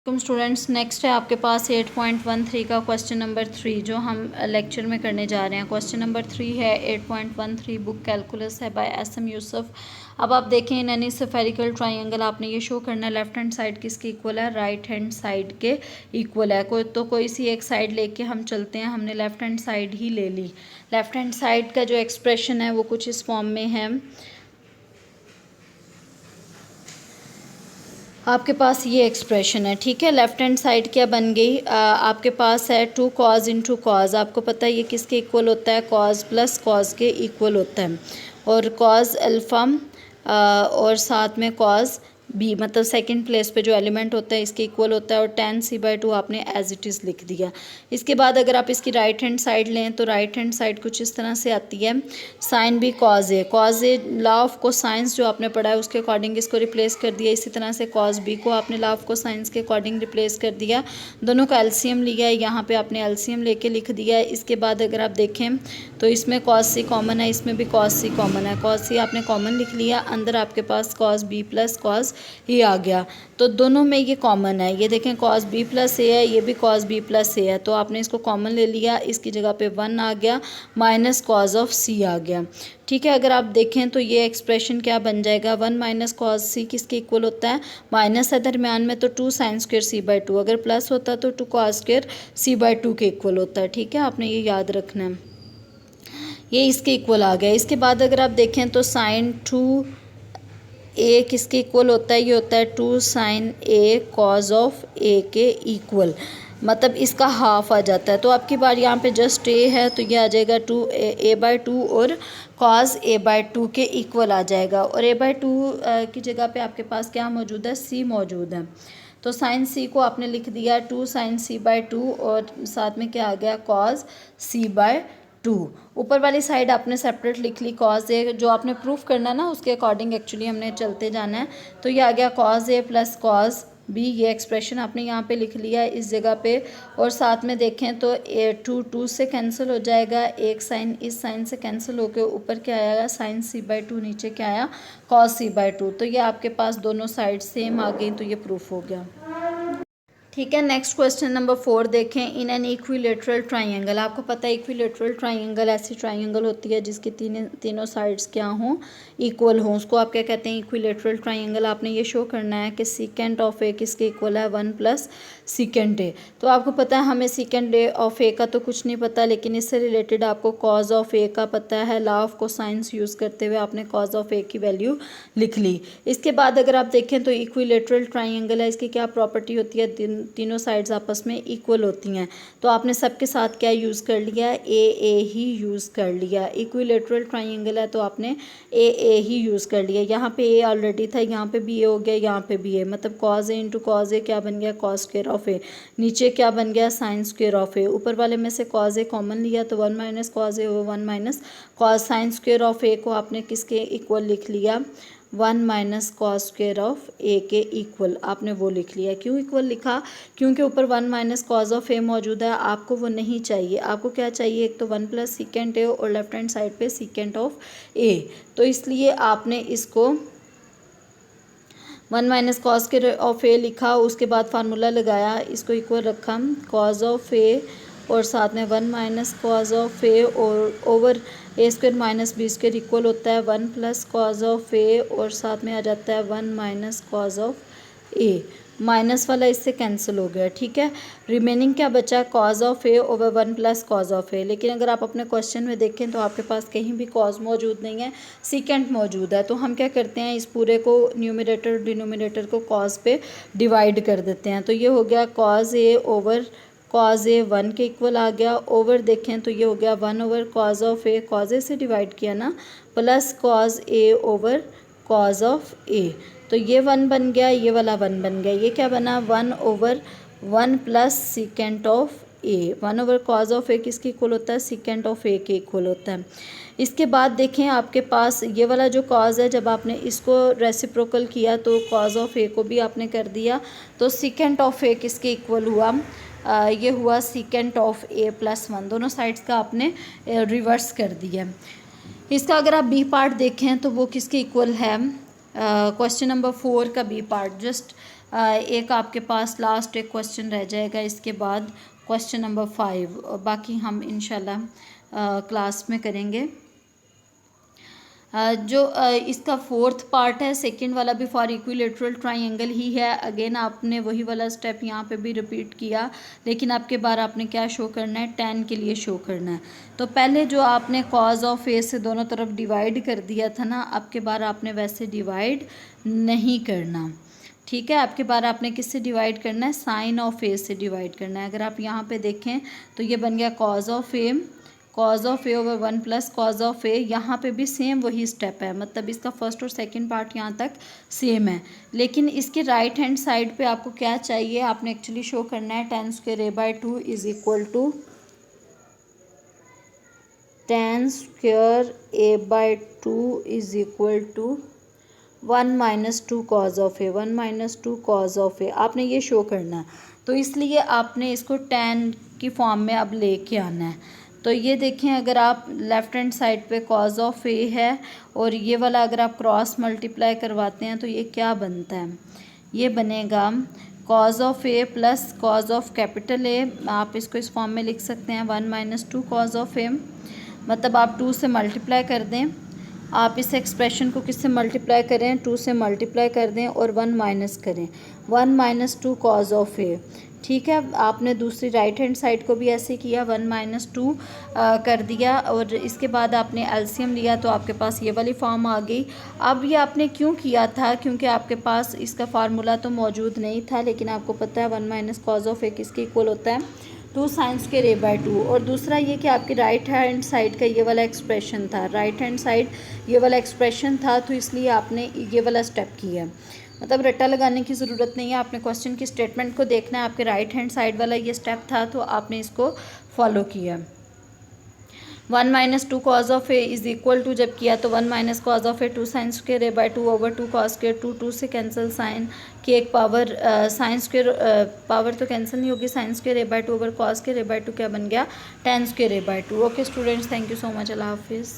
Students, next है आपके पास 8.13 का क्वेश्चन नंबर 3 जो हम लेक्चर में करने जा रहे हैं। क्वेश्चन नंबर 3 है 8.13 बुक कैलकुलस है बाय एसएम यूसुफ। अब आप देखें इन एनी स्फेरिकल ट्राइंगल आपने ये शो करना है लेफ्ट हैंड साइड किसके इक्वल है, राइट हैंड साइड के इक्वल है। कोई सी एक साइड लेके हम चलते हैं। हमने लेफ्ट हैंड साइड ही ले ली। लेफ्ट हैंड साइड का जो एक्सप्रेशन है वो कुछ इस फॉर्म में है। आपके पास ये एक्सप्रेशन है, ठीक है। लेफ्ट हैंड साइड क्या बन गई, आपके पास है 2 कॉज इंटू कॉज। आपको पता है ये किसके इक्वल होता है, कॉज प्लस कॉज के इक्वल होता है। और कॉज अल्फ़ा और साथ में कॉज बी, मतलब सेकंड प्लेस पे जो एलिमेंट होता है इसके इक्वल होता है। और tan c/2 आपने एज इट इज़ लिख दिया। इसके बाद अगर आप इसकी राइट हैंड साइड लें तो राइट हैंड साइड कुछ इस तरह से आती है, sine B cos A law of cosines जो आपने पढ़ा है उसके अकॉर्डिंग इसको रिप्लेस कर दिया। इसी तरह से कॉज बी को आपने लॉ ऑफ कोसाइंस के अकॉर्डिंग रिप्लेस कर दिया। दोनों का एलसीएम लिया है, यहाँ पे आपने एलसीएम लेके लिख दिया है। इसके बाद अगर आप देखें तो इसमें कॉज सी कॉमन है, इसमें भी कॉज सी कॉमन है। कॉज सी आपने कॉमन लिख लिया, अंदर आपके पास कॉज बी प्लस कॉज ए आ गया। तो दोनों में ये कॉमन है, ये देखें कॉज बी प्लस ए है, ये भी कॉज बी प्लस ए है। तो आपने इसको कॉमन ले लिया, इसकी जगह पे 1 आ गया माइनस कॉज ऑफ सी आ गया, ठीक है। अगर आप देखें तो ये एक्सप्रेशन क्या बन जाएगा, 1 माइनस कॉज सी किसके इक्वल होता है, माइनस है दरमियान में तो 2 साइन स्क्वेयर c/2, अगर प्लस होता तो 2 कॉज स्क्वेयर c/2 के इक्वल होता है, ठीक है। आपने ये याद रखना है, ये इसके इक्वल आ गया। इसके बाद अगर आप देखें तो साइन 2 ए किसके इक्वल होता है, ये होता है 2 sign A cos of A के इक्वल, मतलब इसका हाफ आ जाता है। तो आपकी बार यहाँ पे जस्ट ए है तो ये आ जाएगा 2a/2 और कॉज a/2 के इक्वल आ जाएगा। और a/2 की जगह पे आपके पास क्या मौजूद है, c मौजूद है। तो साइन सी को आपने लिख दिया 2 साइन c/2 और साथ में क्या आ गया, कॉज c/2। ऊपर वाली साइड आपने सेपरेट लिख ली कॉज ए, जो आपने प्रूफ करना है ना उसके अकॉर्डिंग एक्चुअली हमने चलते जाना है। तो ये आ गया कॉज ए प्लस कॉज बी, ये एक्सप्रेशन आपने यहाँ पे लिख लिया है इस जगह पे। और साथ में देखें तो ए 2 से कैंसिल हो जाएगा, एक साइन इस साइन से कैंसिल होकर ऊपर क्या आएगा, साइन c/2, नीचे क्या आया, कॉज c/2। तो ये आपके पास दोनों साइड सेम आ गई, तो ये प्रूफ हो गया, ठीक है। नेक्स्ट क्वेश्चन नंबर 4 देखें। इन एन इक्विलेटरल ट्राइंगल, आपको पता है इक्विलेटरल ट्राइंगल ऐसी ट्राइंगल होती है जिसकी तीनों साइड्स क्या हों, इक्वल हों, उसको आप क्या कहते हैं, इक्विलेटरल ट्राइंगल। आपने ये शो करना है कि सीकेंट ऑफ ए किसके इक्वल है, 1 प्लस सीकेंट ए। तो आपको पता है हमें सीकेंट ऑफ ए का तो कुछ नहीं पता, लेकिन इससे रिलेटेड आपको कॉज ऑफ ए का पता है। लॉ ऑफ कोसाइंस यूज़ करते हुए आपने कॉज ऑफ ए की वैल्यू लिख ली। इसके बाद अगर आप देखें तो इक्विलेटरल ट्राइंगल है, इसकी क्या प्रॉपर्टी होती है, तीनों साइड्स आपस में इक्वल होती हैं। तो आपने सबके साथ क्या यूज़ कर लिया, ए ही यूज़ कर लिया। इक्विलेटरल ट्राइंगल है तो आपने ए ही यूज़ कर लिया। यहाँ पे ए ऑलरेडी था, यहाँ पे भी ए हो गया, यहाँ पे भी ए, मतलब कॉज ए इंटू कॉज ए क्या बन गया, कॉज स्क्वायर ऑफ ए। नीचे क्या बन गया, साइन स्क्वायर ऑफ ए। ऊपर वाले में से कॉज ए कॉमन लिया तो 1 minus cos A, 1 minus cos sine square of A को आपने किसके इक्वल लिख लिया, 1 minus cos square of A के इक्वल आपने वो लिख लिया। क्यों इक्वल लिखा, क्योंकि ऊपर 1 माइनस कॉज ऑफ ए मौजूद है, आपको वो नहीं चाहिए। आपको क्या चाहिए, एक तो 1 प्लस सीकेंट ए और लेफ्ट हैंड साइड पे सीकेंट ऑफ ए। तो इसलिए आपने इसको 1 माइनस कॉस के ऑफ ए लिखा, उसके बाद फार्मूला लगाया, इसको इक्वल रखा कॉज ऑफ ए और साथ में 1 माइनस कॉज ऑफ ए और over A square minus B square equal होता है 1 प्लस कॉज ऑफ ए और साथ में आ जाता है 1 minus cos of A. Minus वाला इससे कैंसिल हो गया, ठीक है। रिमेनिंग क्या बचा, cos of A over 1 plus cos of A. लेकिन अगर आप अपने क्वेश्चन में देखें तो आपके पास कहीं भी कॉज मौजूद नहीं है, सीकेंट मौजूद है। तो हम क्या करते हैं, इस पूरे को न्यूमरेटर डिनोमिनेटर को कॉज पे डिवाइड कर देते हैं। तो ये हो गया cause A over cause A 1 के इक्वल आ गया, ओवर देखें तो ये हो गया 1 over cos of A, cos A से डिवाइड किया ना, plus cos A over cos of A. तो ये 1 बन गया, ये वाला 1 बन गया, ये क्या बना 1 over 1 plus secant of A. 1 over cos of A किसके इक्वल होता है, सीकेंट ऑफ ए के इक्वल होता है। इसके बाद देखें आपके पास ये वाला जो कॉज है, जब आपने इसको रेसिप्रोकल किया तो कॉज ऑफ ए को भी आपने कर दिया, तो सीकेंट ऑफ ए किसके इक्वल हुआ, ये हुआ सीकेंट ऑफ ए प्लस 1। दोनों साइड्स का आपने रिवर्स कर दिया। इसका अगर आप बी पार्ट देखें तो वो किसके इक्वल है, क्वेश्चन नंबर 4 का बी पार्ट, जस्ट एक आपके पास लास्ट एक क्वेश्चन रह जाएगा, इसके बाद क्वेश्चन नंबर 5, और बाकी हम इंशाल्लाह क्लास में करेंगे। जो इसका फोर्थ पार्ट है, सेकंड वाला भी फॉर इक्विलेटरल ट्राइंगल ही है। अगेन आपने वही वाला स्टेप यहाँ पे भी रिपीट किया, लेकिन आपके बार आपने क्या शो करना है, 10 के लिए शो करना है। तो पहले जो आपने कॉज ऑफ ए से दोनों तरफ डिवाइड कर दिया था ना, आपके बार आपने वैसे डिवाइड नहीं करना, ठीक है। आपके बार आपने किससे डिवाइड करना है, साइन ऑफ ए से डिवाइड करना है। अगर आप यहाँ पे देखें तो ये बन गया cos of A, cos of A over 1 plus cos of A. यहाँ पे भी सेम वही स्टेप है, मतलब इसका फर्स्ट और सेकंड पार्ट यहाँ तक सेम है, लेकिन इसके राइट हैंड साइड पे आपको क्या चाहिए, आपने एक्चुअली शो करना है tan square A by 2 is equal to tan square A by 2 is equal to 1 minus 2 cos of A, 1 minus 2 cos of A, आपने ये शो करना है। तो इसलिए आपने इसको tan की फॉर्म में अब लेके आना है। तो ये देखें, अगर आप लेफ़्ट हैंड साइड पे कॉज ऑफ ए है और ये वाला अगर आप क्रॉस मल्टीप्लाई करवाते हैं तो ये क्या बनता है, ये बनेगा cause of A plus cos of capital A. आप इसको इस फॉर्म में लिख सकते हैं 1 माइनस 2 कॉज ऑफ ए, मतलब आप 2 से मल्टीप्लाई कर दें, आप इस एक्सप्रेशन को किससे मल्टीप्लाई करें, 2 से मल्टीप्लाई कर दें और 1 माइनस करें, 1 माइनस 2 कॉज ऑफ ए, ठीक है। आपने दूसरी राइट हैंड साइड को भी ऐसे किया, 1 माइनस 2 कर दिया और इसके बाद आपने एलसीएम लिया तो आपके पास ये वाली फॉर्म आ गई। अब ये आपने क्यों किया था, क्योंकि आपके पास इसका फार्मूला तो मौजूद नहीं था, लेकिन आपको पता है 1 माइनस कॉज ऑफ ए किसके इक्वल होता है, 2 साइन स्क्वायर ए बाई 2। और दूसरा ये कि आपकी राइट हैंड साइड का ये वाला एक्सप्रेशन था, राइट हैंड साइड ये वाला एक्सप्रेशन था, तो इसलिए आपने ये वाला स्टेप किया। मतलब रट्टा लगाने की ज़रूरत नहीं है, आपने क्वेश्चन की स्टेटमेंट को देखना है, आपके राइट हैंड साइड वाला ये स्टेप था तो आपने इसको फॉलो किया। 1 minus 2 cos of A is equal to, जब किया तो 1 minus cos of A 2 sine square A by 2 over 2 cos square 2, 2 से कैंसिल, साइन की एक पावर, साइन स्क्वायर पावर तो कैंसिल नहीं होगी, sine square A by 2 over cos square A by 2 क्या बन गया, tan square A by 2। Okay students, thank you so much, अल्लाह हाफिज़।